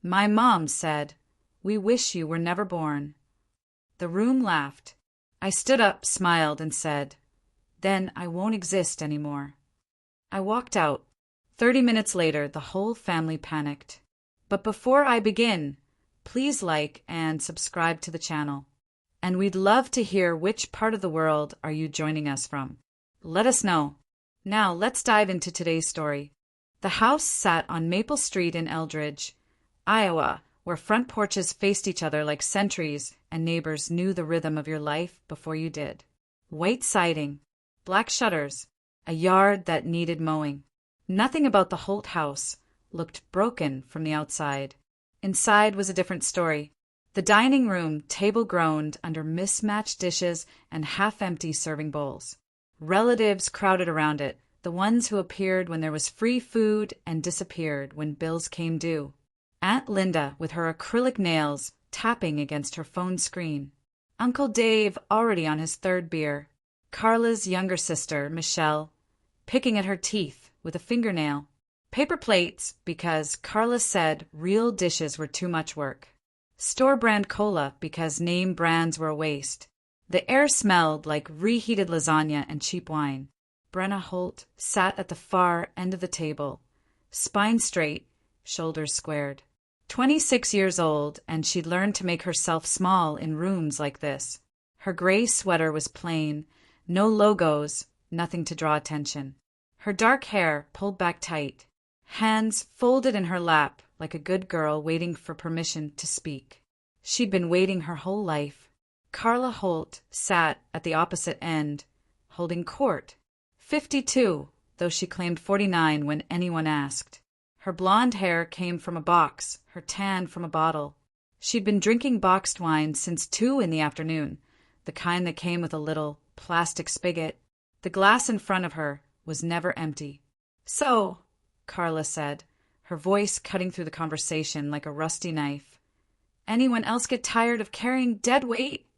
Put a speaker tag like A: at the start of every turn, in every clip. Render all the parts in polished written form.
A: My mom said, "We wish you were never born." The room laughed. I stood up, smiled, and said, "Then I won't exist anymore." I walked out. 30 minutes later, the whole family panicked. But before I begin, please like and subscribe to the channel. And we'd love to hear which part of the world are you joining us from. Let us know. Now let's dive into today's story. The house sat on Maple Street in Eldridge, Iowa, where front porches faced each other like sentries and neighbors knew the rhythm of your life before you did. White siding, black shutters, a yard that needed mowing. Nothing about the Holt house looked broken from the outside. Inside was a different story. The dining room table groaned under mismatched dishes and half-empty serving bowls. Relatives crowded around it, the ones who appeared when there was free food and disappeared when bills came due. Aunt Linda, with her acrylic nails, tapping against her phone screen. Uncle Dave, already on his third beer. Carla's younger sister, Michelle, picking at her teeth with a fingernail. Paper plates, because Carla said real dishes were too much work. Store-brand cola, because name brands were a waste. The air smelled like reheated lasagna and cheap wine. Brenna Holt sat at the far end of the table, spine straight, shoulders squared. 26 years old, and she'd learned to make herself small in rooms like this. Her gray sweater was plain, no logos, nothing to draw attention. Her dark hair pulled back tight, hands folded in her lap like a good girl waiting for permission to speak. She'd been waiting her whole life. Carla Holt sat at the opposite end, holding court. 52, though she claimed 49 when anyone asked. Her blonde hair came from a box, her tan from a bottle. She'd been drinking boxed wine since 2 in the afternoon, the kind that came with a little plastic spigot. The glass in front of her was never empty. "So," Carla said, her voice cutting through the conversation like a rusty knife, "anyone else get tired of carrying dead weight?"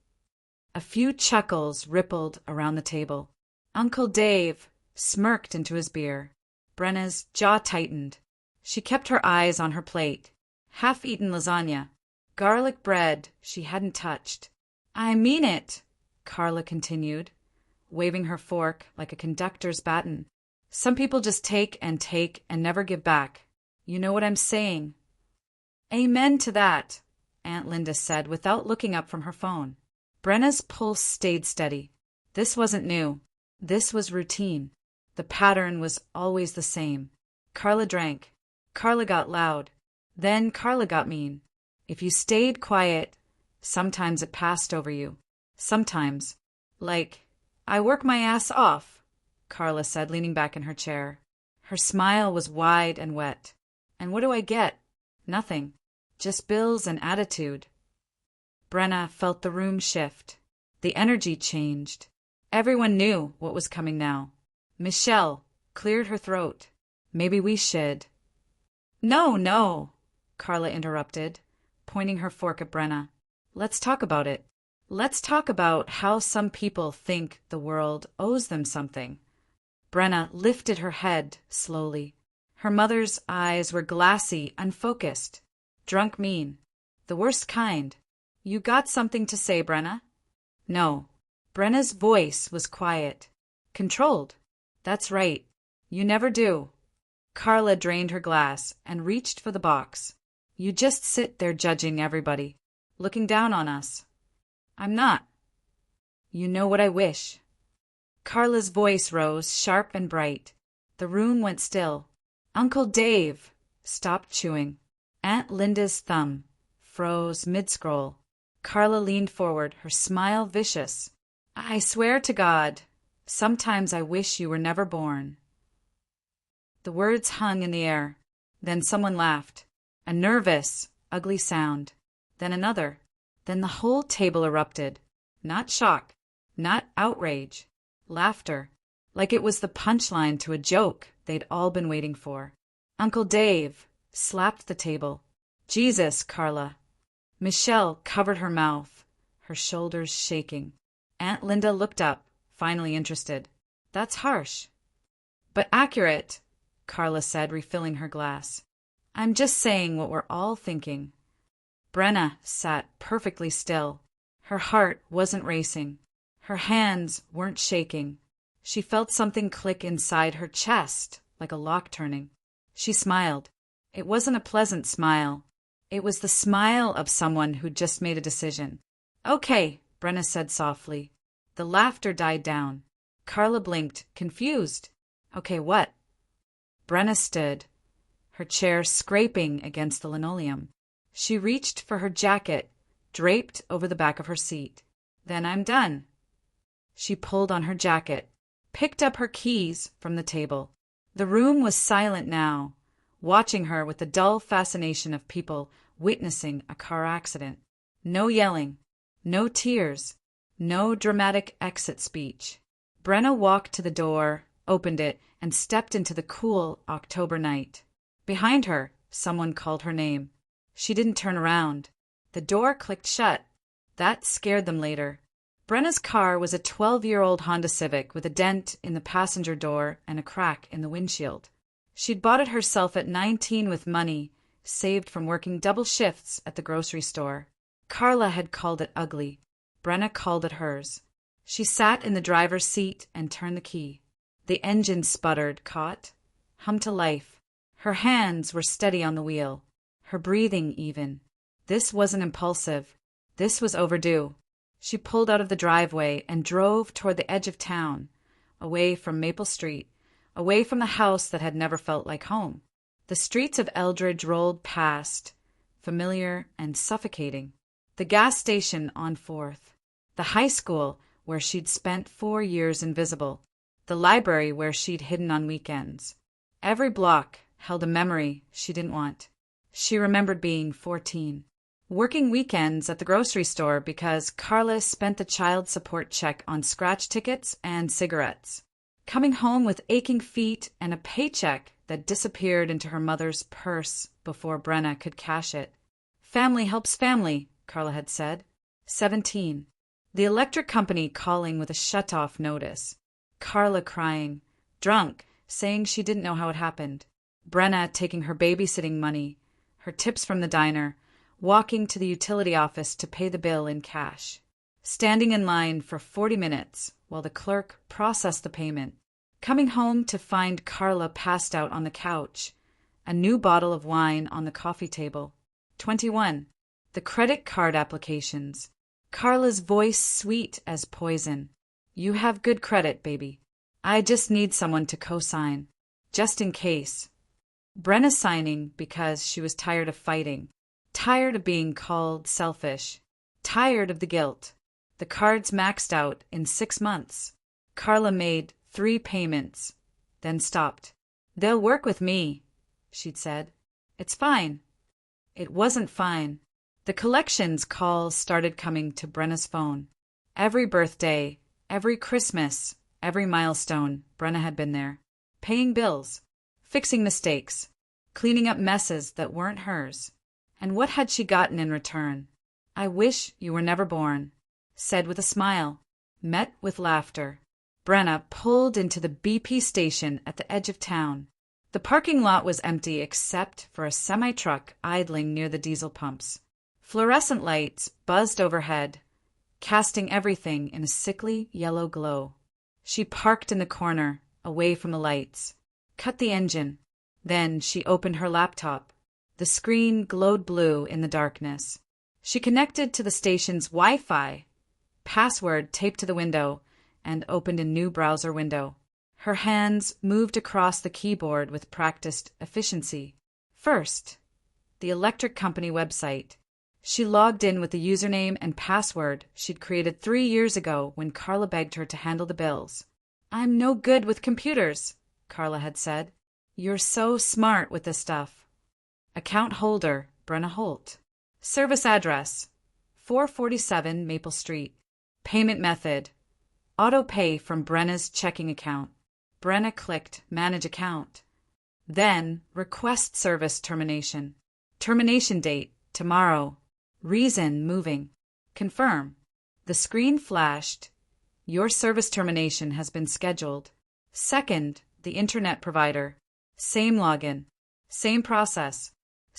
A: A few chuckles rippled around the table. Uncle Dave smirked into his beer. Brenna's jaw tightened. She kept her eyes on her plate. Half-eaten lasagna, garlic bread she hadn't touched. "I mean it," Carla continued, waving her fork like a conductor's baton. "Some people just take and never give back. You know what I'm saying?" "Amen to that," Aunt Linda said without looking up from her phone. Brenna's pulse stayed steady. This wasn't new. This was routine. The pattern was always the same. Carla drank. Carla got loud. Then Carla got mean. If you stayed quiet, sometimes it passed over you. Sometimes. Like, "I work my ass off," Carla said, leaning back in her chair. Her smile was wide and wet. "And what do I get? Nothing. Just bills and attitude." Brenna felt the room shift. The energy changed. Everyone knew what was coming now. Michelle cleared her throat. "Maybe we should." "No, no," Carla interrupted, pointing her fork at Brenna. "Let's talk about it. Let's talk about how some people think the world owes them something." Brenna lifted her head slowly. Her mother's eyes were glassy, unfocused. Drunk mean. The worst kind. "You got something to say, Brenna?" "No." Brenna's voice was quiet. Controlled. "That's right. You never do." Carla drained her glass and reached for the box. "You just sit there judging everybody, looking down on us." "I'm not." "You know what I wish." Carla's voice rose, sharp and bright. The room went still. Uncle Dave stopped chewing. Aunt Linda's thumb froze mid-scroll. Carla leaned forward, her smile vicious. "I swear to God, sometimes I wish you were never born." The words hung in the air. Then someone laughed. A nervous, ugly sound. Then another. Then the whole table erupted. Not shock, not outrage. Laughter. Like it was the punchline to a joke they'd all been waiting for. Uncle Dave slapped the table. "Jesus, Carla." Michelle covered her mouth, her shoulders shaking. Aunt Linda looked up, finally interested. "That's harsh." "But accurate," Carla said, refilling her glass. I'm just saying what we're all thinking. Brenna sat perfectly still. Her heart wasn't racing. Her hands weren't shaking. She felt something click inside her chest, like a lock turning. She smiled. It wasn't a pleasant smile. It was the smile of someone who'd just made a decision. Okay, Brenna said softly. The laughter died down. Carla blinked, confused. Okay, what? Brenna stood, her chair scraping against the linoleum. She reached for her jacket, draped over the back of her seat. Then I'm done. She pulled on her jacket, picked up her keys from the table. The room was silent now, watching her with the dull fascination of people witnessing a car accident. No yelling, no tears, no dramatic exit speech. Brenna walked to the door, opened it, and stepped into the cool October night. Behind her, someone called her name. She didn't turn around. The door clicked shut. That scared them later. Brenna's car was a 12-year-old Honda Civic with a dent in the passenger door and a crack in the windshield. She'd bought it herself at 19 with money saved from working double shifts at the grocery store. Carla had called it ugly. Brenna called it hers. She sat in the driver's seat and turned the key. The engine sputtered, caught, hummed to life. Her hands were steady on the wheel, her breathing even. This wasn't impulsive. This was overdue. She pulled out of the driveway and drove toward the edge of town, away from Maple Street, away from the house that had never felt like home. The streets of Eldridge rolled past, familiar and suffocating. The gas station on 4th, the high school where she'd spent 4 years invisible, the library where she'd hidden on weekends. Every block held a memory she didn't want. She remembered being 14, working weekends at the grocery store because Carla spent the child support check on scratch tickets and cigarettes, coming home with aching feet and a paycheck that disappeared into her mother's purse before Brenna could cash it. Family helps family, Carla had said. 17. The electric company calling with a shut-off notice. Carla crying, drunk, saying she didn't know how it happened. Brenna taking her babysitting money, her tips from the diner, walking to the utility office to pay the bill in cash. Standing in line for 40 minutes while the clerk processed the payment. Coming home to find Carla passed out on the couch, a new bottle of wine on the coffee table. 21. The credit card applications. Carla's voice sweet as poison. You have good credit, baby. I just need someone to co-sign, just in case. Brenna signing because she was tired of fighting, tired of being called selfish, tired of the guilt. The cards maxed out in 6 months. Carla made 3 payments, then stopped. They'll work with me, she'd said. It's fine. It wasn't fine. The collections calls started coming to Brenna's phone. Every birthday, every Christmas, every milestone, Brenna had been there. Paying bills, fixing mistakes, cleaning up messes that weren't hers. And what had she gotten in return? I wish you were never born, said with a smile, met with laughter. Brenna pulled into the BP station at the edge of town. The parking lot was empty except for a semi-truck idling near the diesel pumps. Fluorescent lights buzzed overhead, casting everything in a sickly yellow glow. She parked in the corner, away from the lights, cut the engine. Then she opened her laptop. The screen glowed blue in the darkness. She connected to the station's Wi-Fi, password taped to the window, and opened a new browser window. Her hands moved across the keyboard with practiced efficiency. First, the electric company website. She logged in with the username and password she'd created 3 years ago when Carla begged her to handle the bills. I'm no good with computers, Carla had said. You're so smart with this stuff. Account holder, Brenna Holt. Service address, 447 Maple Street. Payment method, auto pay from Brenna's checking account. Brenna clicked Manage Account. Then Request Service Termination. Termination date, tomorrow. Reason moving. Confirm. The screen flashed. Your service termination has been scheduled. Second, the internet provider. Same login. Same process.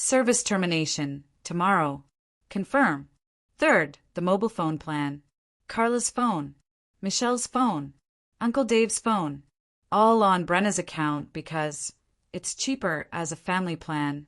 A: Service termination, tomorrow. Confirm. Third, the mobile phone plan. Carla's phone. Michelle's phone. Uncle Dave's phone. All on Brenna's account because it's cheaper as a family plan.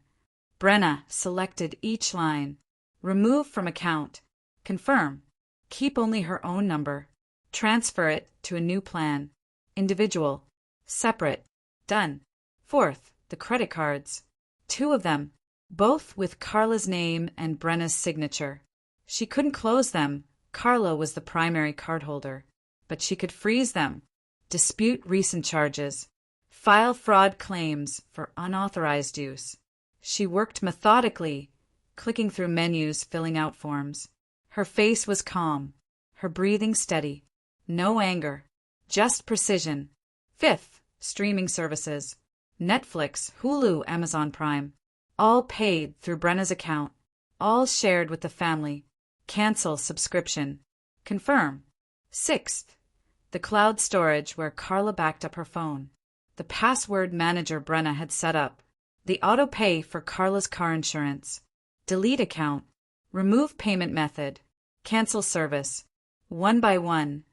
A: Brenna selected each line. Remove from account. Confirm. Keep only her own number. Transfer it to a new plan. Individual. Separate. Done. Fourth, the credit cards. 2 of them, both with Carla's name and Brenna's signature. She couldn't close them. Carla was the primary cardholder. But she could freeze them. Dispute recent charges. File fraud claims for unauthorized use. She worked methodically, clicking through menus, filling out forms. Her face was calm, her breathing steady. No anger, just precision. Fifth, streaming services. Netflix, Hulu, Amazon Prime. All paid through Brenna's account. All shared with the family. Cancel subscription. Confirm. Sixth, the cloud storage where Carla backed up her phone. The password manager Brenna had set up. The auto pay for Carla's car insurance. Delete account. Remove payment method. Cancel service. One by one,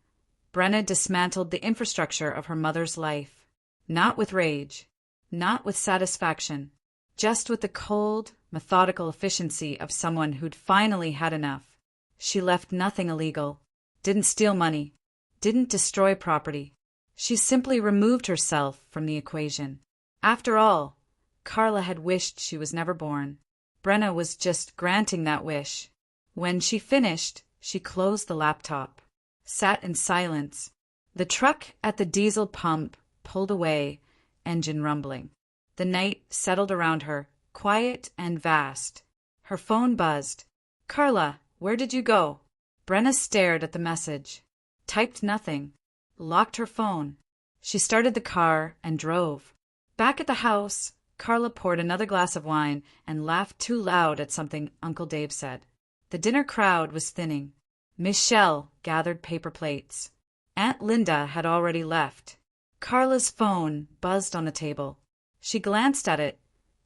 A: Brenna dismantled the infrastructure of her mother's life. Not with rage. Not with satisfaction. Just with the cold, methodical efficiency of someone who'd finally had enough. She left nothing illegal. Didn't steal money. Didn't destroy property. She simply removed herself from the equation. After all, Carla had wished she was never born. Brenna was just granting that wish. When she finished, she closed the laptop, sat in silence. The truck at the diesel pump pulled away, engine rumbling. The night settled around her, quiet and vast. Her phone buzzed. "Carla, where did you go?" Brenna stared at the message. Typed nothing. Locked her phone. She started the car and drove. Back at the house, Carla poured another glass of wine and laughed too loud at something Uncle Dave said. The dinner crowd was thinning. Michelle gathered paper plates. Aunt Linda had already left. Carla's phone buzzed on the table. She glanced at it,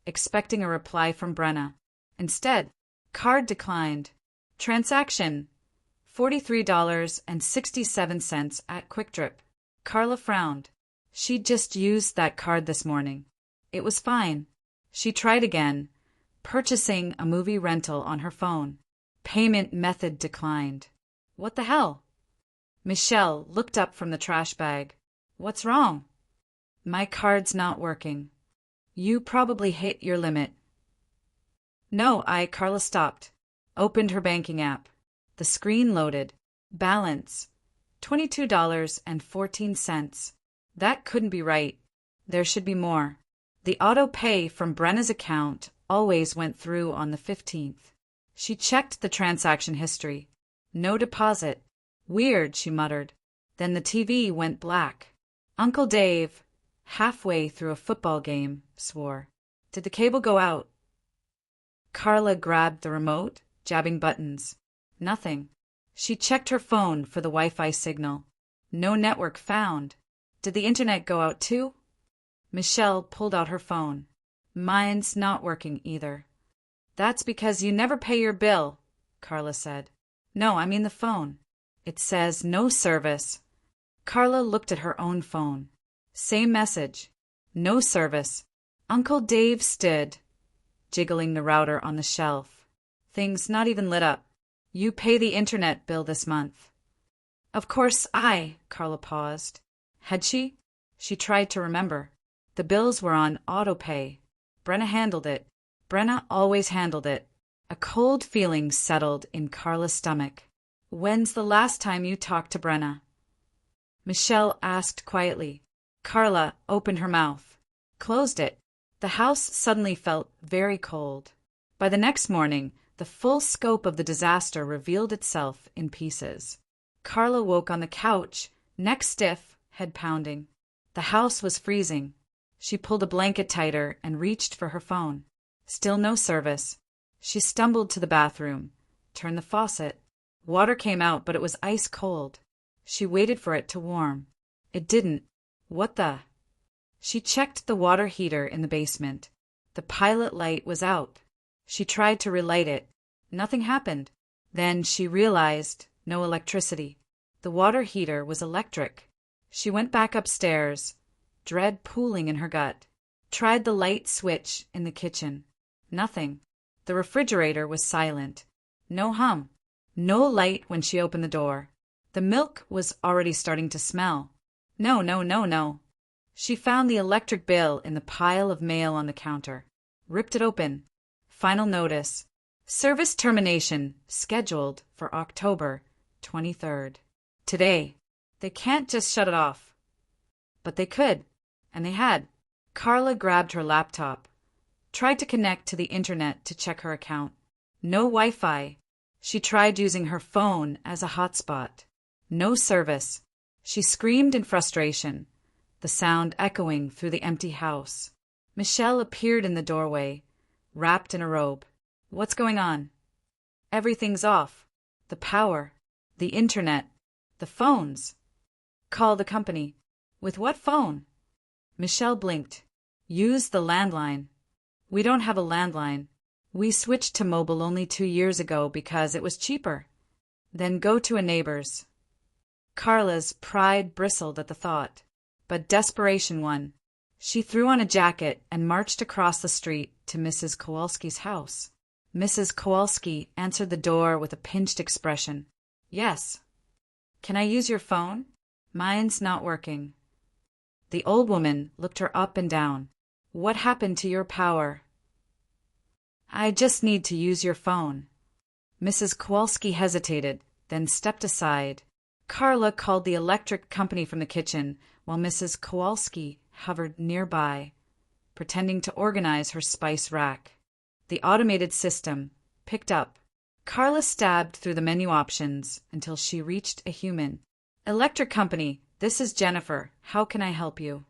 A: expecting a reply from Brenna. Instead, card declined. Transaction, $43.67 at QuickTrip. Carla frowned. She'd just used that card this morning. It was fine. She tried again, purchasing a movie rental on her phone. Payment method declined. What the hell? Michelle looked up from the trash bag. What's wrong? My card's not working. You probably hit your limit. No, Carla stopped. Opened her banking app. The screen loaded. Balance, $22.14. That couldn't be right. There should be more. The auto pay from Brenna's account always went through on the 15th. She checked the transaction history. No deposit. Weird, she muttered. Then the TV went black. Uncle Dave, halfway through a football game, swore. Did the cable go out? Carla grabbed the remote, jabbing buttons. Nothing. She checked her phone for the Wi-Fi signal. No network found. Did the internet go out too? Michelle pulled out her phone. Mine's not working either. That's because you never pay your bill, Carla said. No, I mean the phone. It says no service. Carla looked at her own phone. Same message. No service. Uncle Dave stood, jiggling the router on the shelf. Things not even lit up. You pay the internet bill this month. Of course Carla paused. Had she? She tried to remember. The bills were on auto pay. Brenna handled it. Brenna always handled it. A cold feeling settled in Carla's stomach. When's the last time you talked to Brenna? Michelle asked quietly. Carla opened her mouth, closed it. The house suddenly felt very cold. By the next morning, the full scope of the disaster revealed itself in pieces. Carla woke on the couch, neck stiff, head pounding. The house was freezing. She pulled a blanket tighter and reached for her phone. Still no service. She stumbled to the bathroom, turned the faucet. Water came out, but it was ice cold. She waited for it to warm. It didn't. What the? She checked the water heater in the basement. The pilot light was out. She tried to relight it. Nothing happened. Then she realized no electricity. The water heater was electric. She went back upstairs, dread pooling in her gut. Tried the light switch in the kitchen. Nothing. The refrigerator was silent. No hum. No light when she opened the door. The milk was already starting to smell. No, no, no, no. She found the electric bill in the pile of mail on the counter. Ripped it open. Final notice. Service termination scheduled for October 23rd. Today. They can't just shut it off. But they could. And they had. Carla grabbed her laptop. Tried to connect to the internet to check her account. No Wi-Fi. She tried using her phone as a hotspot. No service. She screamed in frustration, the sound echoing through the empty house. Michelle appeared in the doorway, wrapped in a robe. What's going on? Everything's off. The power, the internet, the phones. Call the company. With what phone? Michelle blinked. Use the landline. We don't have a landline. We switched to mobile only 2 years ago because it was cheaper. Then go to a neighbor's. Carla's pride bristled at the thought, but desperation won. She threw on a jacket and marched across the street to Mrs. Kowalski's house. Mrs. Kowalski answered the door with a pinched expression. Yes. Can I use your phone? Mine's not working. The old woman looked her up and down. What happened to your power? I just need to use your phone. Mrs. Kowalski hesitated, then stepped aside. Carla called the electric company from the kitchen, while Mrs. Kowalski hovered nearby, pretending to organize her spice rack. The automated system picked up. Carla stabbed through the menu options until she reached a human. Electric company, this is Jennifer. How can I help you?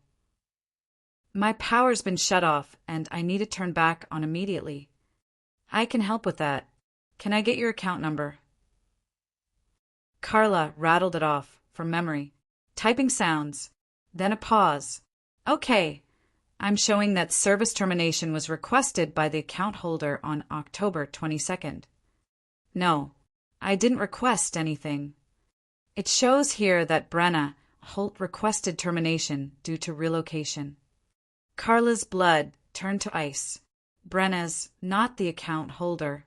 A: My power's been shut off, and I need it turned back on immediately. I can help with that. Can I get your account number? Carla rattled it off from memory, typing sounds, then a pause. Okay, I'm showing that service termination was requested by the account holder on October 22nd. No, I didn't request anything. It shows here that Brenna Holt requested termination due to relocation. Carla's blood turned to ice. Brenna's not the account holder.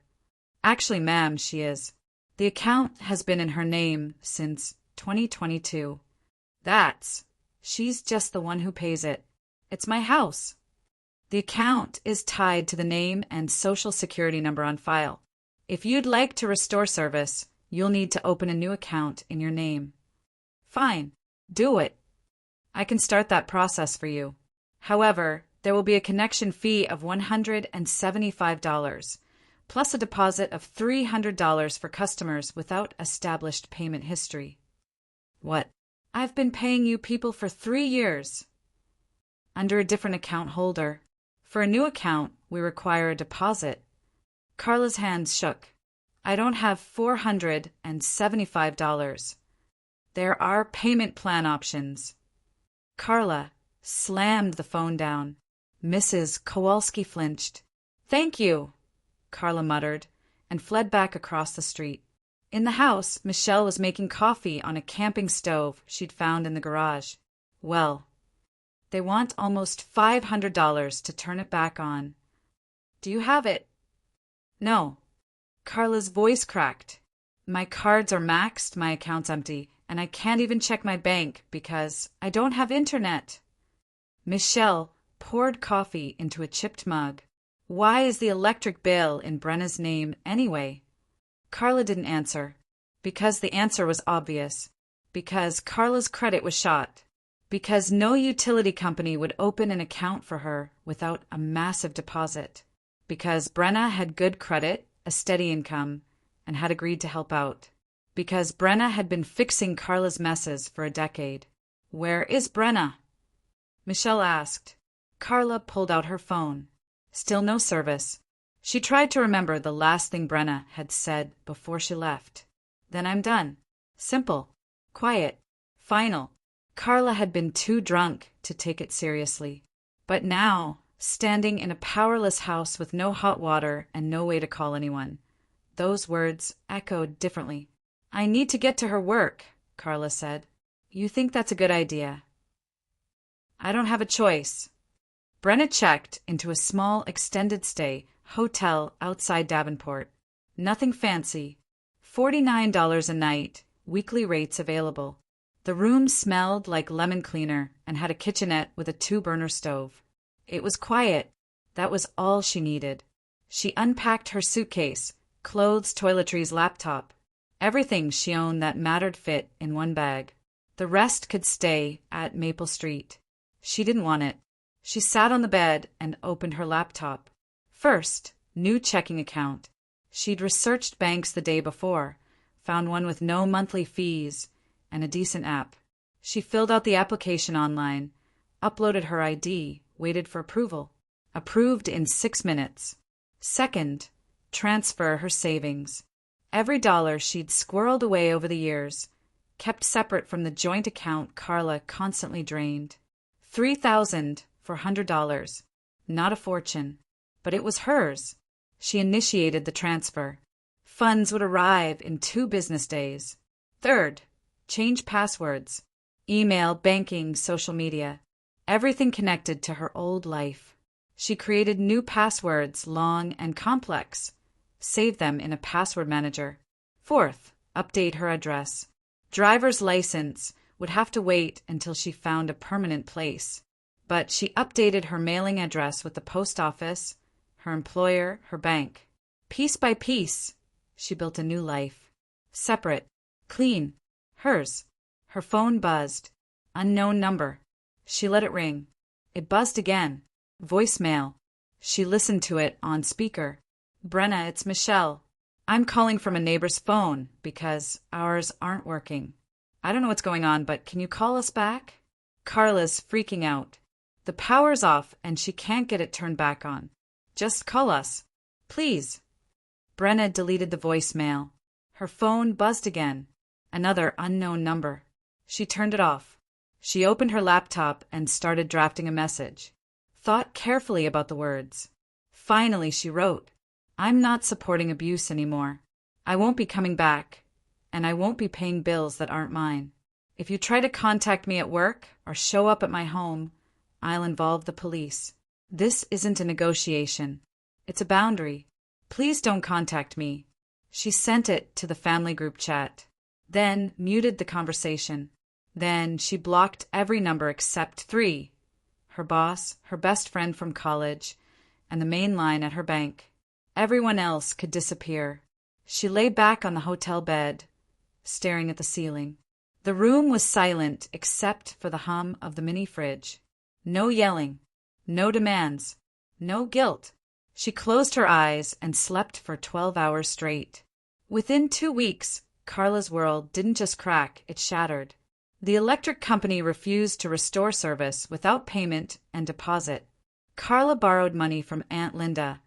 A: Actually, ma'am, she is. The account has been in her name since 2022. She's just the one who pays it. It's my house. The account is tied to the name and social security number on file. If you'd like to restore service, you'll need to open a new account in your name. Fine, do it. I can start that process for you. However, there will be a connection fee of $175, plus a deposit of $300 for customers without established payment history. What? I've been paying you people for 3 years. Under a different account holder. For a new account, we require a deposit. Carla's hands shook. I don't have $475. There are payment plan options. Carla slammed the phone down. Mrs. Kowalski flinched. Thank you, Carla muttered, and fled back across the street. In the house, Michelle was making coffee on a camping stove she'd found in the garage. Well, they want almost $500 to turn it back on. Do you have it? No. Carla's voice cracked. My cards are maxed, my account's empty, and I can't even check my bank because I don't have internet. Michelle poured coffee into a chipped mug. Why is the electric bill in Brenna's name anyway? Carla didn't answer. Because the answer was obvious. Because Carla's credit was shot. Because no utility company would open an account for her without a massive deposit. Because Brenna had good credit, a steady income, and had agreed to help out. Because Brenna had been fixing Carla's messes for a decade. Where is Brenna? Michelle asked. Carla pulled out her phone. Still no service. She tried to remember the last thing Brenna had said before she left. Then I'm done. Simple. Quiet. Final. Carla had been too drunk to take it seriously. But now, standing in a powerless house with no hot water and no way to call anyone. Those words echoed differently. "I need to get to her work," Carla said. "You think that's a good idea?" "I don't have a choice." Brenna checked into a small extended stay hotel outside Davenport. Nothing fancy. $49 a night, weekly rates available. The room smelled like lemon cleaner and had a kitchenette with a 2-burner stove. It was quiet. That was all she needed. She unpacked her suitcase, clothes, toiletries, laptop. Everything she owned that mattered fit in one bag. The rest could stay at Maple Street. She didn't want it. She sat on the bed and opened her laptop. First, new checking account. She'd researched banks the day before, found one with no monthly fees and a decent app. She filled out the application online, uploaded her ID, waited for approval. Approved in 6 minutes. Second, transfer her savings. Every dollar she'd squirreled away over the years, kept separate from the joint account Carla constantly drained. $3,000 for $100. Not a fortune, but it was hers. She initiated the transfer. Funds would arrive in 2 business days. Third, change passwords. Email, banking, social media. Everything connected to her old life. She created new passwords, long and complex. Saved them in a password manager. Fourth, update her address. Driver's license would have to wait until she found a permanent place. But she updated her mailing address with the post office, her employer, her bank. Piece by piece, she built a new life. Separate, clean, hers. Her phone buzzed. Unknown number. She let it ring. It buzzed again. Voicemail. She listened to it on speaker. "Brenna, it's Michelle. I'm calling from a neighbor's phone because ours aren't working. I don't know what's going on, but can you call us back?" Carla's freaking out. The power's off and she can't get it turned back on. "Just call us, please." Brenna deleted the voicemail. Her phone buzzed again. Another unknown number. She turned it off. She opened her laptop and started drafting a message. Thought carefully about the words. Finally, she wrote, "I'm not supporting abuse anymore. I won't be coming back, and I won't be paying bills that aren't mine. If you try to contact me at work or show up at my home, I'll involve the police. This isn't a negotiation. It's a boundary. Please don't contact me." She sent it to the family group chat, then muted the conversation. Then she blocked every number except 3. Her boss, her best friend from college, and the main line at her bank. Everyone else could disappear. She lay back on the hotel bed, staring at the ceiling. The room was silent except for the hum of the mini fridge. No yelling, no demands, no guilt. She closed her eyes and slept for 12 hours straight. Within 2 weeks, Carla's world didn't just crack, it shattered. The electric company refused to restore service without payment and deposit. Carla borrowed money from Aunt Linda,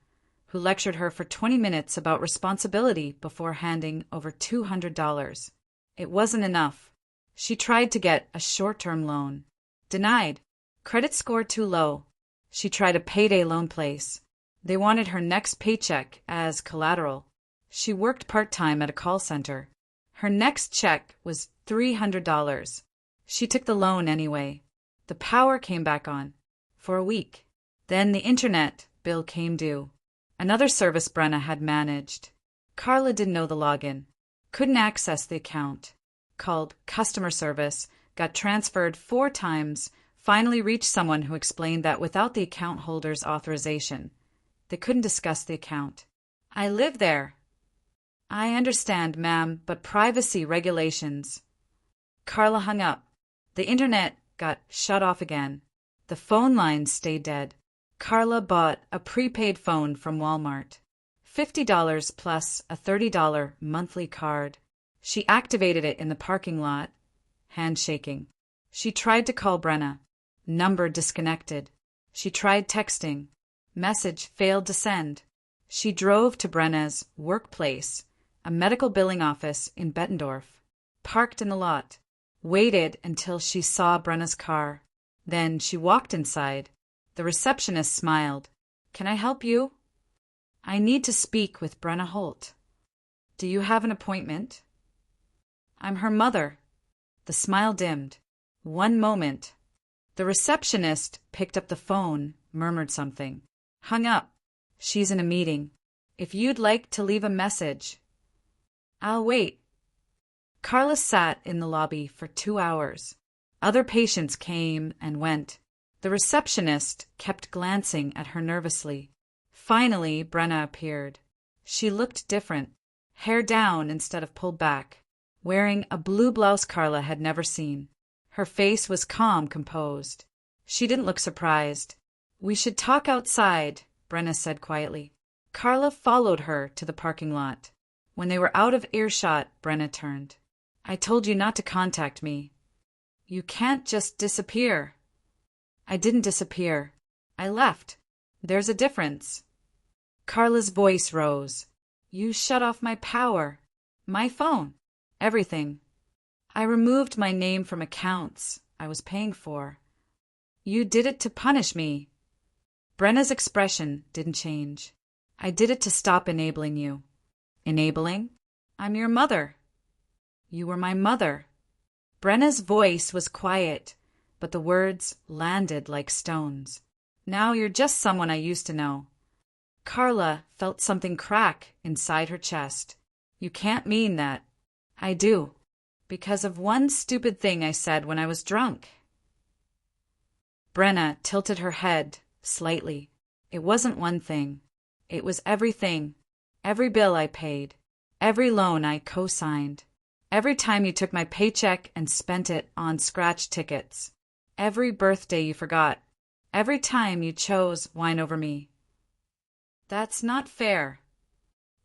A: who lectured her for 20 minutes about responsibility before handing over $200. It wasn't enough. She tried to get a short-term loan. Denied. Credit score too low. She tried a payday loan place. They wanted her next paycheck as collateral. She worked part-time at a call center. Her next check was $300. She took the loan anyway. The power came back on. For a week. Then the internet bill came due. Another service Brenna had managed. Carla didn't know the login. Couldn't access the account. Called customer service. Got transferred 4 times. Finally reached someone who explained that without the account holder's authorization, they couldn't discuss the account. "I live there." "I understand, ma'am, but privacy regulations." Carla hung up. The internet got shut off again. The phone lines stayed dead. Carla bought a prepaid phone from Walmart. $50 plus a $30 monthly card. She activated it in the parking lot, hand shaking. She tried to call Brenna. Number disconnected. She tried texting. Message failed to send. She drove to Brenna's workplace, a medical billing office in Bettendorf. Parked in the lot. Waited until she saw Brenna's car. Then she walked inside. The receptionist smiled. Can I help you? I need to speak with Brenna Holt. Do you have an appointment? I'm her mother. The smile dimmed. One moment. The receptionist picked up the phone, murmured something. Hung up. She's in a meeting. If you'd like to leave a message. I'll wait. Carla sat in the lobby for 2 hours. Other patients came and went. The receptionist kept glancing at her nervously. Finally, Brenna appeared. She looked different. Hair down instead of pulled back. Wearing a blue blouse Carla had never seen. Her face was calm, composed. She didn't look surprised. We should talk outside, Brenna said quietly. Carla followed her to the parking lot. When they were out of earshot, Brenna turned. I told you not to contact me. You can't just disappear. I didn't disappear. I left. There's a difference. Carla's voice rose. You shut off my power. My phone. Everything. I removed my name from accounts I was paying for. You did it to punish me. Brenna's expression didn't change. I did it to stop enabling you. Enabling? I'm your mother. You were my mother. Brenna's voice was quiet, but the words landed like stones. Now you're just someone I used to know. Carla felt something crack inside her chest. You can't mean that. I do. Because of one stupid thing I said when I was drunk. Brenna tilted her head slightly. It wasn't one thing. It was everything. Every bill I paid. Every loan I co-signed. Every time you took my paycheck and spent it on scratch tickets. Every birthday you forgot. Every time you chose wine over me. That's not fair.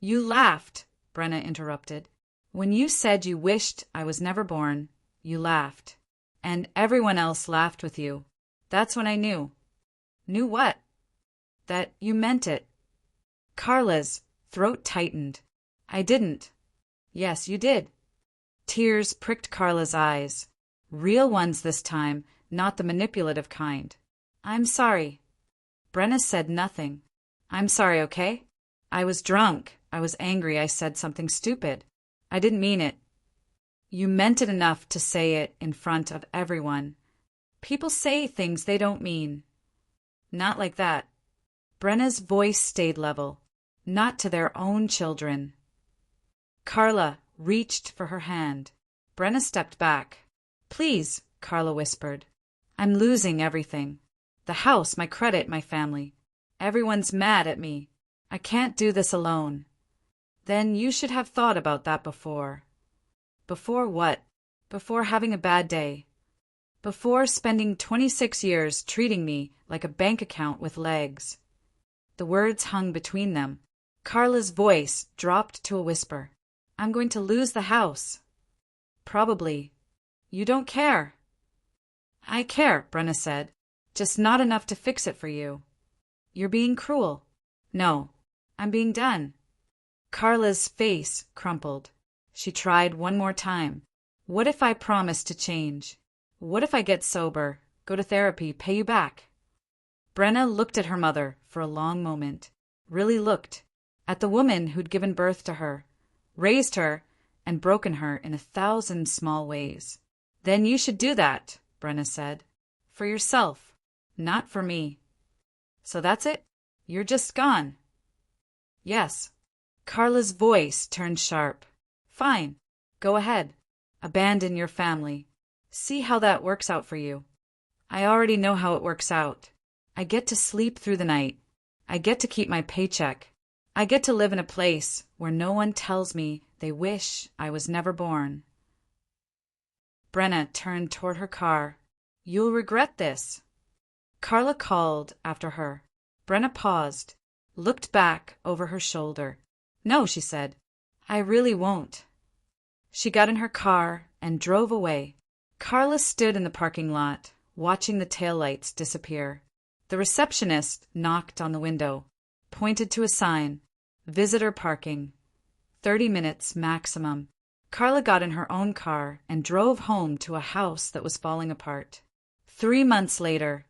A: You laughed, Brenna interrupted. When you said you wished I was never born, you laughed. And everyone else laughed with you. That's when I knew. Knew what? That you meant it. Carla's throat tightened. I didn't. Yes, you did. Tears pricked Carla's eyes. Real ones this time, not the manipulative kind. I'm sorry. Brenna said nothing. I'm sorry, okay? I was drunk. I was angry. I said something stupid. I didn't mean it. You meant it enough to say it in front of everyone. People say things they don't mean. Not like that. Brenna's voice stayed level. Not to their own children. Carla reached for her hand. Brenna stepped back. Please, Carla whispered. I'm losing everything. The house, my credit, my family. Everyone's mad at me. I can't do this alone. Then you should have thought about that before. Before what? Before having a bad day. Before spending 26 years treating me like a bank account with legs. The words hung between them. Carla's voice dropped to a whisper. I'm going to lose the house. Probably. You don't care. I care, Brenna said. Just not enough to fix it for you. You're being cruel. No, I'm being done. Carla's face crumpled. She tried one more time. What if I promise to change? What if I get sober, go to therapy, pay you back? Brenna looked at her mother for a long moment. Really looked. At the woman who'd given birth to her, raised her, and broken her in 1,000 small ways. Then you should do that, Brenna said. For yourself, not for me. So that's it? You're just gone. Yes. Carla's voice turned sharp. Fine. Go ahead. Abandon your family. See how that works out for you. I already know how it works out. I get to sleep through the night. I get to keep my paycheck. I get to live in a place where no one tells me they wish I was never born. Brenna turned toward her car. You'll regret this. Carla called after her. Brenna paused, looked back over her shoulder. No, she said. I really won't. She got in her car and drove away. Carla stood in the parking lot, watching the taillights disappear. The receptionist knocked on the window, pointed to a sign, visitor parking, 30 minutes maximum. Carla got in her own car and drove home to a house that was falling apart. 3 months later,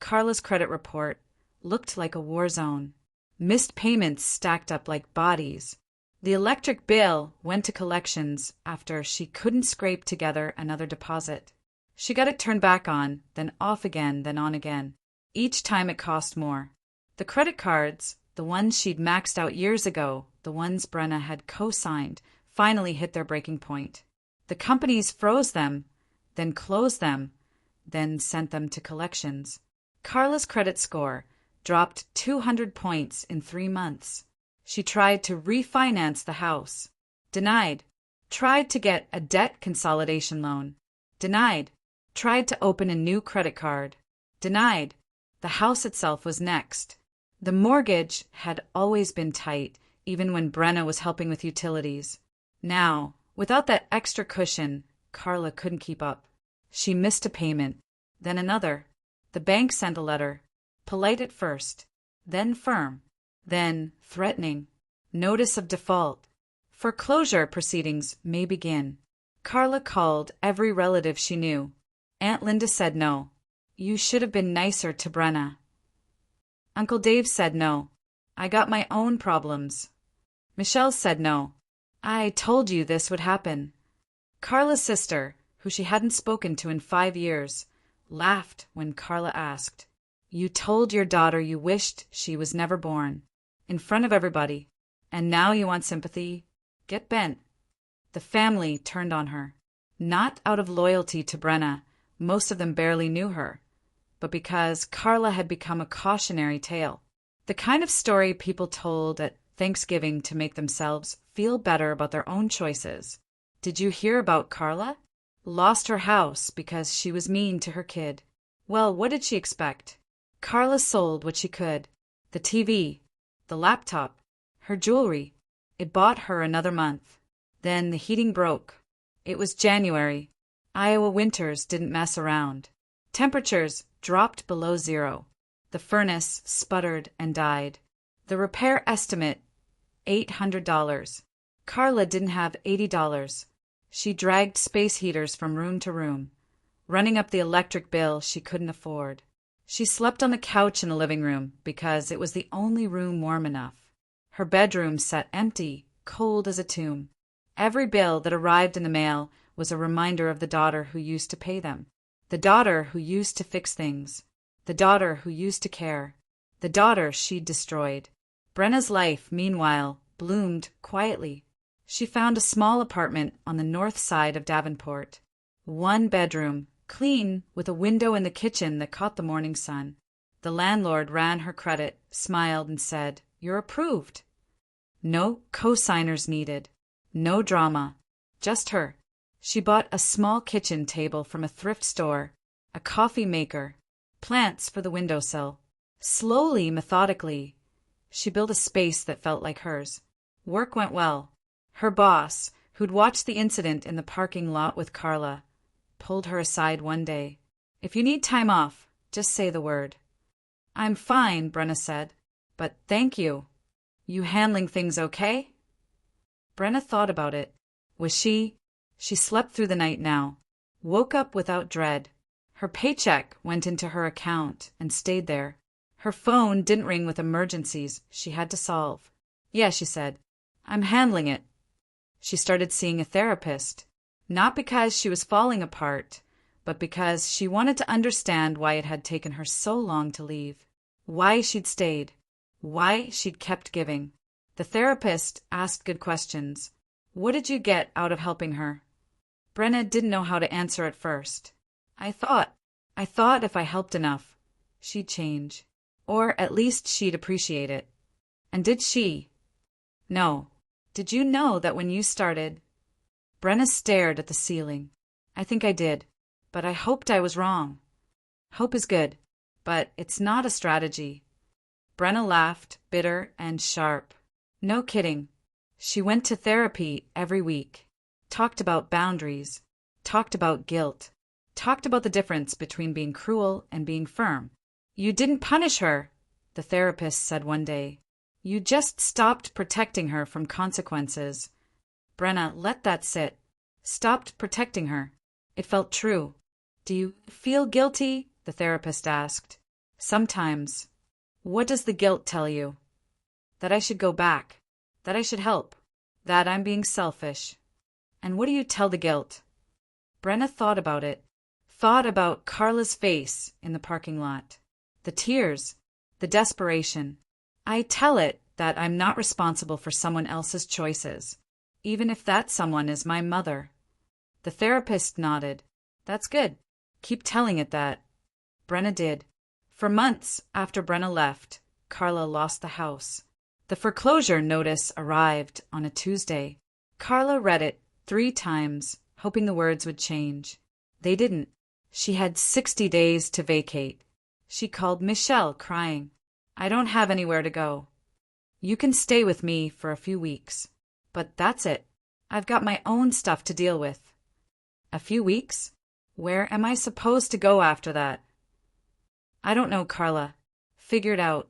A: Carla's credit report looked like a war zone. Missed payments stacked up like bodies. The electric bill went to collections after she couldn't scrape together another deposit. She got it turned back on, then off again, then on again. Each time it cost more. The credit cards, the ones she'd maxed out years ago, the ones Brenna had co-signed, finally hit their breaking point. The companies froze them, then closed them, then sent them to collections. Carla's credit score dropped 200 points in 3 months. She tried to refinance the house. Denied. Tried to get a debt consolidation loan. Denied. Tried to open a new credit card. Denied. The house itself was next. The mortgage had always been tight, even when Brenna was helping with utilities. Now, without that extra cushion, Carla couldn't keep up. She missed a payment, then another. The bank sent a letter. Polite at first, then firm, then threatening. Notice of default. Foreclosure proceedings may begin. Carla called every relative she knew. Aunt Linda said no. You should have been nicer to Brenna. Uncle Dave said no. I got my own problems. Michelle said no. I told you this would happen. Carla's sister, who she hadn't spoken to in 5 years, laughed when Carla asked, You told your daughter you wished she was never born, in front of everybody, and now you want sympathy? Get bent. The family turned on her, not out of loyalty to Brenna, most of them barely knew her, but because Carla had become a cautionary tale, the kind of story people told at Thanksgiving to make themselves feel better about their own choices. Did you hear about Carla? Lost her house because she was mean to her kid. Well, what did she expect? Carla sold what she could. The TV, the laptop, her jewelry. It bought her another month. Then the heating broke. It was January. Iowa winters didn't mess around. Temperatures dropped below zero. The furnace sputtered and died. The repair estimate, $800. Carla didn't have $80. She dragged space heaters from room to room, running up the electric bill she couldn't afford. She slept on the couch in the living room because it was the only room warm enough. Her bedroom sat empty, cold as a tomb. Every bill that arrived in the mail was a reminder of the daughter who used to pay them, the daughter who used to fix things, the daughter who used to care, the daughter she'd destroyed. Brenna's life, meanwhile, bloomed quietly. She found a small apartment on the north side of Davenport. 1 bedroom, clean, with a window in the kitchen that caught the morning sun. The landlord ran her credit, smiled, and said, You're approved. No co-signers needed. No drama. Just her. She bought a small kitchen table from a thrift store, a coffee maker, plants for the windowsill. Slowly, methodically, she built a space that felt like hers. Work went well. Her boss, who'd watched the incident in the parking lot with Carla, pulled her aside one day. If you need time off, just say the word. I'm fine, Brenna said, but thank you. You handling things okay? Brenna thought about it. Was she? She slept through the night now, woke up without dread. Her paycheck went into her account and stayed there. Her phone didn't ring with emergencies she had to solve. Yeah, she said, I'm handling it. She started seeing a therapist, not because she was falling apart, but because she wanted to understand why it had taken her so long to leave, why she'd stayed, why she'd kept giving. The therapist asked good questions. What did you get out of helping her? Brenna didn't know how to answer at first. I thought if I helped enough, she'd change, or at least she'd appreciate it. And did she? No. Did you know that when you started? Brenna stared at the ceiling. I think I did, but I hoped I was wrong. Hope is good, but it's not a strategy. Brenna laughed, bitter and sharp. No kidding. She went to therapy every week, talked about boundaries, talked about guilt, talked about the difference between being cruel and being firm. You didn't punish her, the therapist said one day. You just stopped protecting her from consequences. Brenna let that sit. Stopped protecting her. It felt true. Do you feel guilty? The therapist asked. Sometimes. What does the guilt tell you? That I should go back. That I should help. That I'm being selfish. And what do you tell the guilt? Brenna thought about it. Thought about Carla's face in the parking lot. The tears. The desperation. I tell it that I'm not responsible for someone else's choices, even if that someone is my mother. The therapist nodded. That's good. Keep telling it that. Brenna did. For months after Brenna left, Carla lost the house. The foreclosure notice arrived on a Tuesday. Carla read it 3 times, hoping the words would change. They didn't. She had 60 days to vacate. She called Michelle, crying. I don't have anywhere to go. You can stay with me for a few weeks. But that's it. I've got my own stuff to deal with. A few weeks? Where am I supposed to go after that? I don't know, Carla. Figure it out.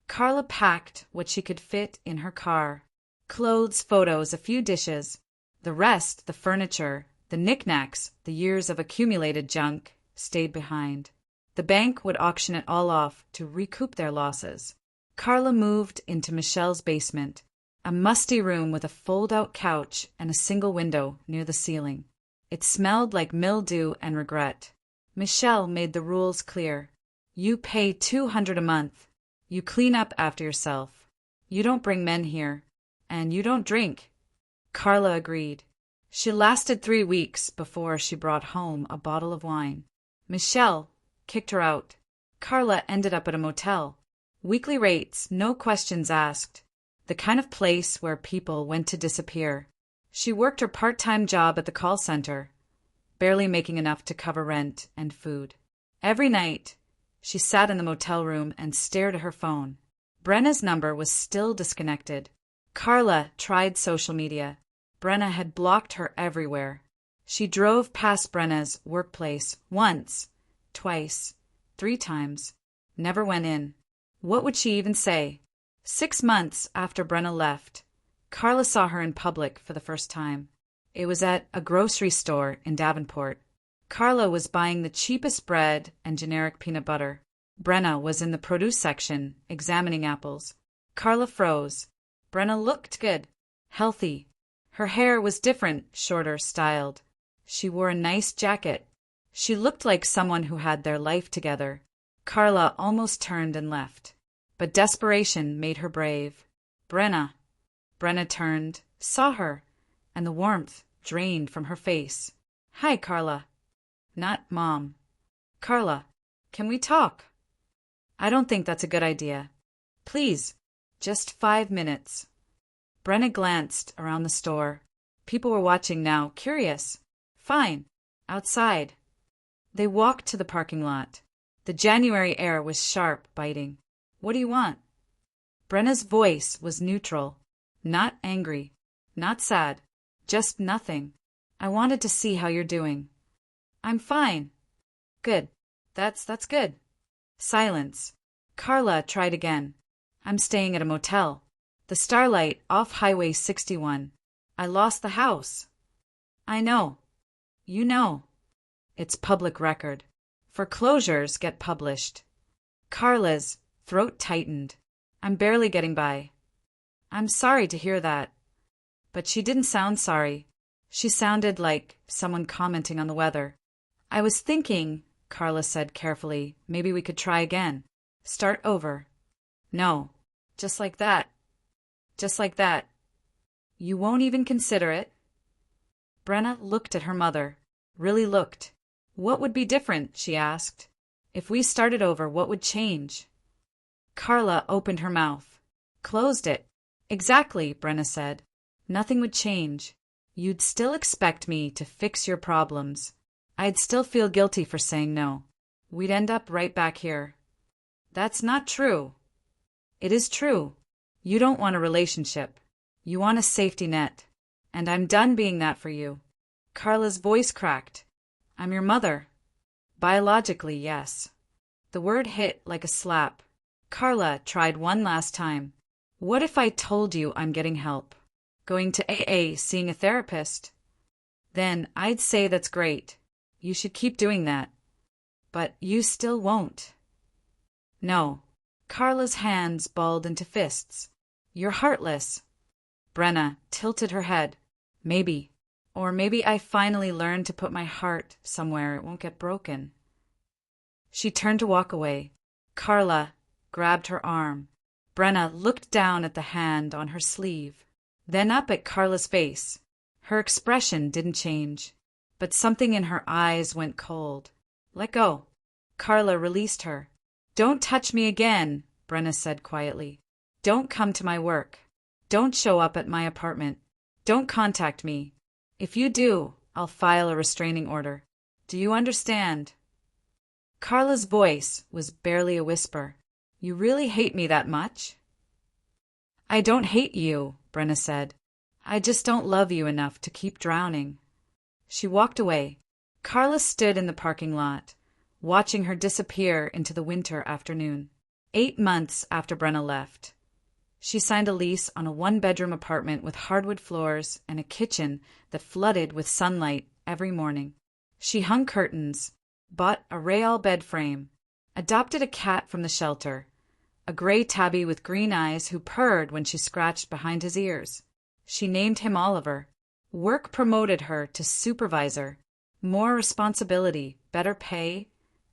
A: Carla packed what she could fit in her car. Clothes, photos, a few dishes. The rest, the furniture, the knickknacks, the years of accumulated junk, stayed behind. The bank would auction it all off to recoup their losses. Carla moved into Michelle's basement, a musty room with a fold-out couch and a single window near the ceiling. It smelled like mildew and regret. Michelle made the rules clear. You pay $200 a month. You clean up after yourself. You don't bring men here. And you don't drink. Carla agreed. She lasted 3 weeks before she brought home a bottle of wine. Michelle kicked her out. Carla ended up at a motel. Weekly rates, no questions asked. The kind of place where people went to disappear. She worked her part-time job at the call center, barely making enough to cover rent and food. Every night, she sat in the motel room and stared at her phone. Brenna's number was still disconnected. Carla tried social media. Brenna had blocked her everywhere. She drove past Brenna's workplace once, twice, 3 times. Never went in. What would she even say? 6 months after Brenna left, Carla saw her in public for the first time. It was at a grocery store in Davenport. Carla was buying the cheapest bread and generic peanut butter. Brenna was in the produce section, examining apples. Carla froze. Brenna looked good, healthy. Her hair was different, shorter, styled. She wore a nice jacket. She looked like someone who had their life together. Carla almost turned and left. But desperation made her brave. Brenna. Brenna turned, saw her, and the warmth drained from her face. Hi, Carla. Not Mom. Carla, can we talk? I don't think that's a good idea. Please, just 5 minutes. Brenna glanced around the store. People were watching now, curious. Fine. Outside. They walked to the parking lot. The January air was sharp, biting. What do you want? Brenna's voice was neutral. Not angry. Not sad. Just nothing. I wanted to see how you're doing. I'm fine. Good. That's good. Silence. Carla tried again. I'm staying at a motel. The Starlight off Highway 61. I lost the house. I know. You know. It's public record. Foreclosures get published. Carla's throat tightened. I'm barely getting by. I'm sorry to hear that. But she didn't sound sorry. She sounded like someone commenting on the weather. I was thinking, Carla said carefully, maybe we could try again. Start over. No. Just like that. Just like that. You won't even consider it? Brenna looked at her mother. Really looked. What would be different, she asked. If we started over, what would change? Carla opened her mouth. Closed it. Exactly, Brenna said. Nothing would change. You'd still expect me to fix your problems. I'd still feel guilty for saying no. We'd end up right back here. That's not true. It is true. You don't want a relationship. You want a safety net. And I'm done being that for you. Carla's voice cracked. I'm your mother. Biologically, yes. The word hit like a slap. Carla tried one last time. What if I told you I'm getting help? Going to AA, seeing a therapist? Then I'd say that's great. You should keep doing that. But you still won't. No. Carla's hands balled into fists. You're heartless. Brenna tilted her head. Maybe. Or maybe I finally learned to put my heart somewhere it won't get broken. She turned to walk away. Carla grabbed her arm. Brenna looked down at the hand on her sleeve, then up at Carla's face. Her expression didn't change, but something in her eyes went cold. Let go. Carla released her. Don't touch me again, Brenna said quietly. Don't come to my work. Don't show up at my apartment. Don't contact me. If you do, I'll file a restraining order. Do you understand? Carla's voice was barely a whisper. You really hate me that much? I don't hate you, Brenna said. I just don't love you enough to keep drowning. She walked away. Carla stood in the parking lot, watching her disappear into the winter afternoon. 8 months after Brenna left, she signed a lease on a 1-bedroom apartment with hardwood floors and a kitchen that flooded with sunlight every morning. She hung curtains, bought a Rayal bed frame, adopted a cat from the shelter, a gray tabby with green eyes who purred when she scratched behind his ears. She named him Oliver. Work promoted her to supervisor. More responsibility, better pay,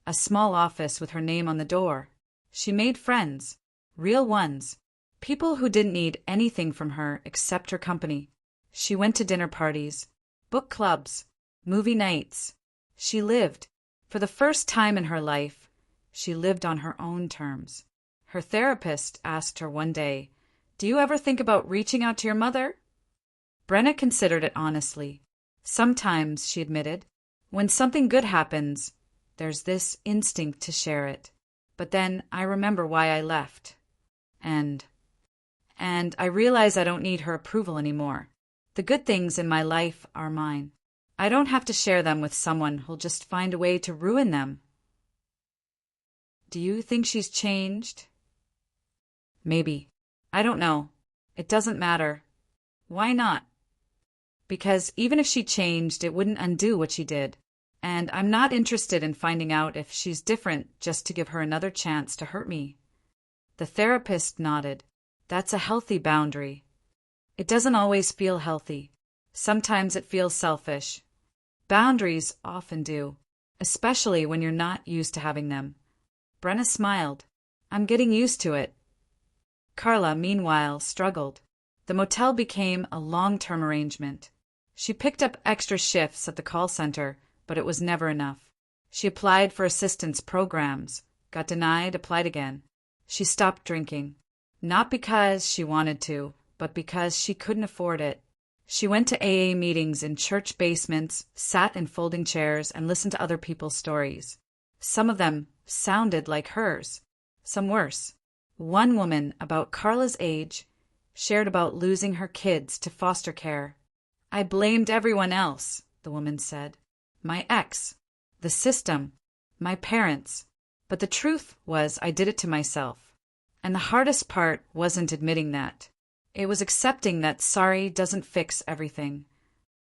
A: a small office with her name on the door. She made friends, real ones, people who didn't need anything from her except her company. She went to dinner parties, book clubs, movie nights. She lived. For the first time in her life, she lived on her own terms. Her therapist asked her one day, "Do you ever think about reaching out to your mother?" Brenna considered it honestly. Sometimes, she admitted, when something good happens, there's this instinct to share it. But then I remember why I left. And I realize I don't need her approval anymore. The good things in my life are mine. I don't have to share them with someone who'll just find a way to ruin them. Do you think she's changed? Maybe. I don't know. It doesn't matter. Why not? Because even if she changed, it wouldn't undo what she did. And I'm not interested in finding out if she's different just to give her another chance to hurt me. The therapist nodded. That's a healthy boundary. It doesn't always feel healthy. Sometimes it feels selfish. Boundaries often do, especially when you're not used to having them. Brenna smiled. I'm getting used to it. Carla, meanwhile, struggled. The motel became a long-term arrangement. She picked up extra shifts at the call center, but it was never enough. She applied for assistance programs, got denied, applied again. She stopped drinking. Not because she wanted to, but because she couldn't afford it. She went to AA meetings in church basements, sat in folding chairs, and listened to other people's stories. Some of them sounded like hers, some worse. One woman, about Carla's age, shared about losing her kids to foster care. I blamed everyone else, the woman said. My ex, the system, my parents. But the truth was I did it to myself. And the hardest part wasn't admitting that. It was accepting that sorry doesn't fix everything.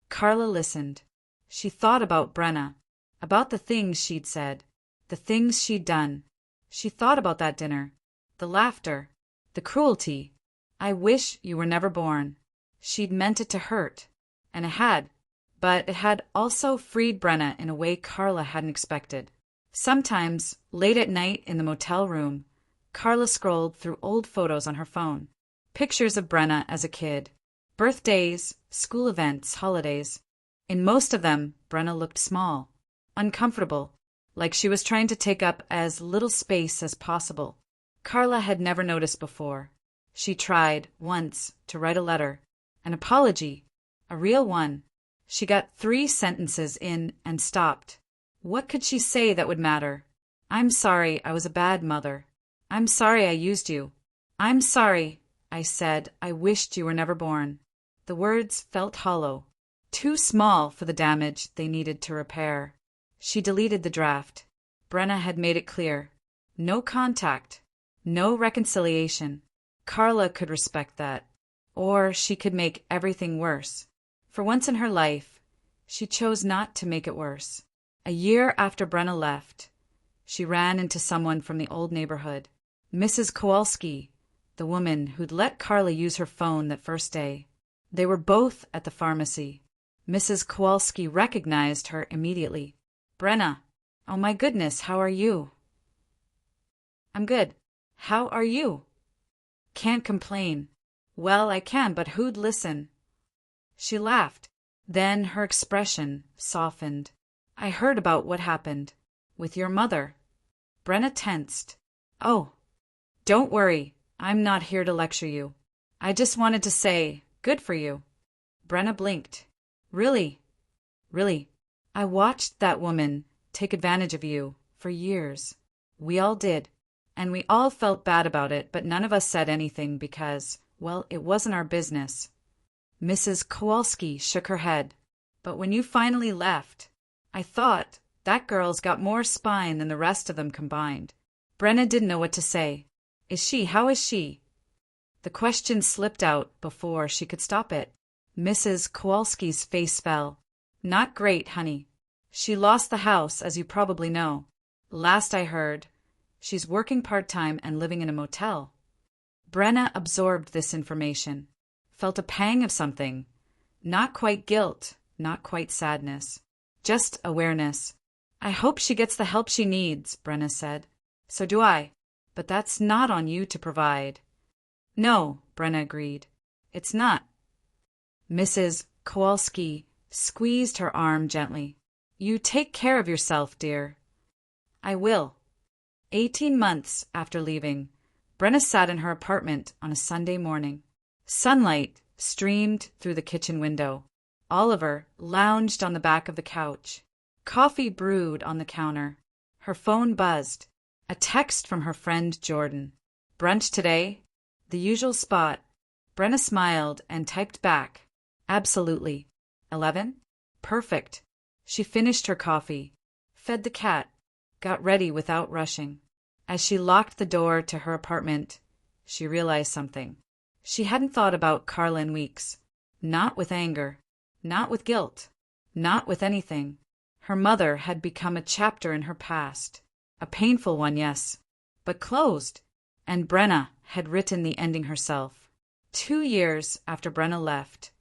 A: Carla listened. She thought about Brenna, about the things she'd said, the things she'd done. She thought about that dinner, the laughter, the cruelty. I wish you were never born. She'd meant it to hurt, and it had, but it had also freed Brenna in a way Carla hadn't expected. Sometimes, late at night in the motel room, Carla scrolled through old photos on her phone. Pictures of Brenna as a kid. Birthdays, school events, holidays. In most of them, Brenna looked small, uncomfortable, like she was trying to take up as little space as possible. Carla had never noticed before. She tried, once, to write a letter, an apology, a real one. She got 3 sentences in and stopped. What could she say that would matter? I'm sorry I was a bad mother. I'm sorry I used you. I'm sorry, I said, I wished you were never born. The words felt hollow, too small for the damage they needed to repair. She deleted the draft. Brenna had made it clear. No contact, no reconciliation. Carla could respect that. Or she could make everything worse. For once in her life, she chose not to make it worse. A year after Brenna left, She ran into someone from the old neighborhood. Mrs. Kowalski, the woman who'd let Carla use her phone that first day. They were both at the pharmacy. Mrs. Kowalski recognized her immediately. "Brenna, oh my goodness, how are you?" "I'm good. How are you?" "Can't complain." "Well, I can, but who'd listen?" She laughed. Then her expression softened. "I heard about what happened. With your mother." Brenna tensed. "Oh, don't worry. I'm not here to lecture you. I just wanted to say, good for you." Brenna blinked. "Really? Really? I watched that woman take advantage of you for years. We all did. And we all felt bad about it, but none of us said anything because, well, it wasn't our business." Mrs. Kowalski shook her head. "But when you finally left, I thought, that girl's got more spine than the rest of them combined." Brenna didn't know what to say. How is she?" The question slipped out before she could stop it. Mrs. Kowalski's face fell. "Not great, honey. She lost the house, as you probably know. Last I heard, she's working part-time and living in a motel." Brenna absorbed this information, felt a pang of something. Not quite guilt, not quite sadness. Just awareness. "I hope she gets the help she needs," Brenna said. "So do I. But that's not on you to provide." "No," Brenna agreed. "It's not." Mrs. Kowalski squeezed her arm gently. "You take care of yourself, dear." "I will." 18 months after leaving, Brenna sat in her apartment on a Sunday morning. Sunlight streamed through the kitchen window. Oliver lounged on the back of the couch. Coffee brewed on the counter. Her phone buzzed. A text from her friend Jordan. "Brunch today?" The usual spot. Brenna smiled and typed back. "Absolutely." 11? Perfect. She finished her coffee, fed the cat, got ready without rushing. As she locked the door to her apartment, she realized something. She hadn't thought about Carla in weeks. Not with anger. Not with guilt. Not with anything. Her mother had become a chapter in her past. A painful one, yes, but closed. And Brenna had written the ending herself. 2 years after Brenna left,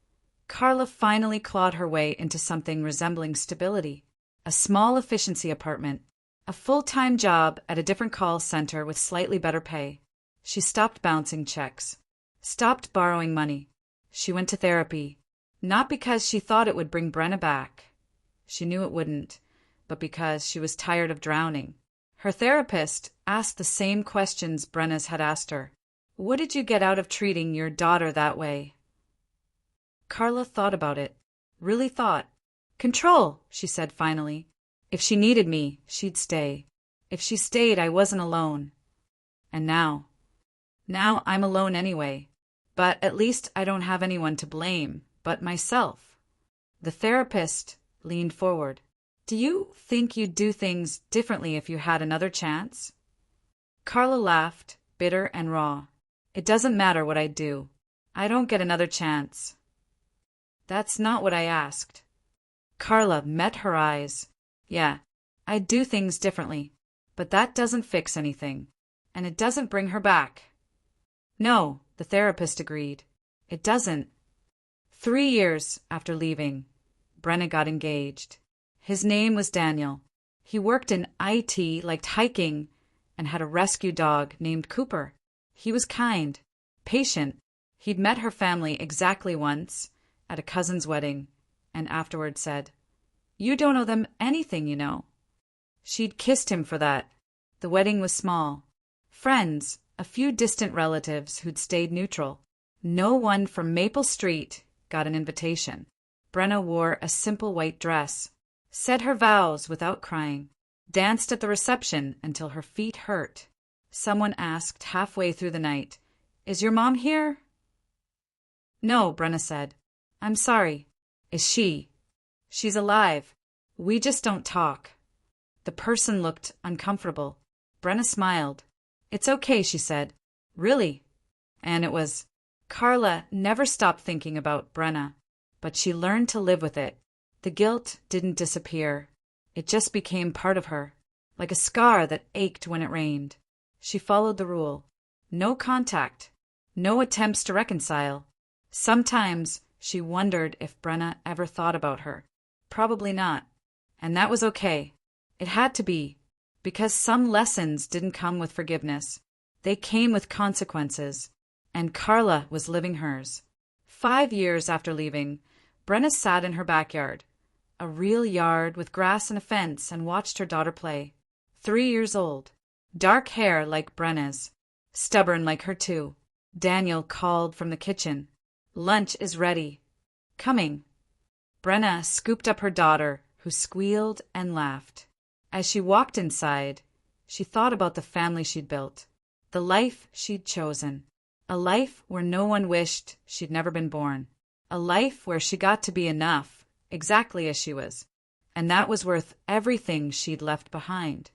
A: Carla finally clawed her way into something resembling stability. A small efficiency apartment. A full-time job at a different call center with slightly better pay. She stopped bouncing checks. Stopped borrowing money. She went to therapy. Not because she thought it would bring Brenna back. She knew it wouldn't, but because she was tired of drowning. Her therapist asked the same questions Brenna's had asked her. "What did you get out of treating your daughter that way?" Carla thought about it. Really thought. "Control," she said finally. "If she needed me, she'd stay. If she stayed, I wasn't alone. And now I'm alone anyway. But at least I don't have anyone to blame but myself." The therapist leaned forward. "Do you think you'd do things differently if you had another chance?" Carla laughed, bitter and raw. "It doesn't matter what I do. I don't get another chance." "That's not what I asked." Carla met her eyes. "Yeah, I'd do things differently, but that doesn't fix anything, and it doesn't bring her back." "No," the therapist agreed. "It doesn't." 3 years after leaving, Brenna got engaged. His name was Daniel. He worked in IT, liked hiking, and had a rescue dog named Cooper. He was kind, patient. He'd met her family exactly once, at a cousin's wedding, and afterward said, "You don't owe them anything, you know." She'd kissed him for that. The wedding was small. Friends, a few distant relatives who'd stayed neutral. No one from Maple Street got an invitation. Brenna wore a simple white dress, said her vows without crying, danced at the reception until her feet hurt. Someone asked halfway through the night, "Is your mom here?" "No," Brenna said. "I'm sorry." "Is she?" "She's alive. We just don't talk." The person looked uncomfortable. Brenna smiled. "It's okay," she said. "Really." And it was. Carla never stopped thinking about Brenna, but she learned to live with it. The guilt didn't disappear. It just became part of her. like a scar that ached when it rained. She followed the rule. No contact. No attempts to reconcile. Sometimes she wondered if Brenna ever thought about her. Probably not. And that was okay. It had to be, because some lessons didn't come with forgiveness. They came with consequences, and Carla was living hers. 5 years after leaving, Brenna sat in her backyard, a real yard with grass and a fence, and watched her daughter play. 3 years old, dark hair like Brenna's, stubborn like her too. Daniel called from the kitchen. "Lunch is ready." "Coming." Brenna scooped up her daughter, who squealed and laughed. As she walked inside, she thought about the family she'd built, the life she'd chosen, a life where no one wished she'd never been born, a life where she got to be enough, exactly as she was, and that was worth everything she'd left behind.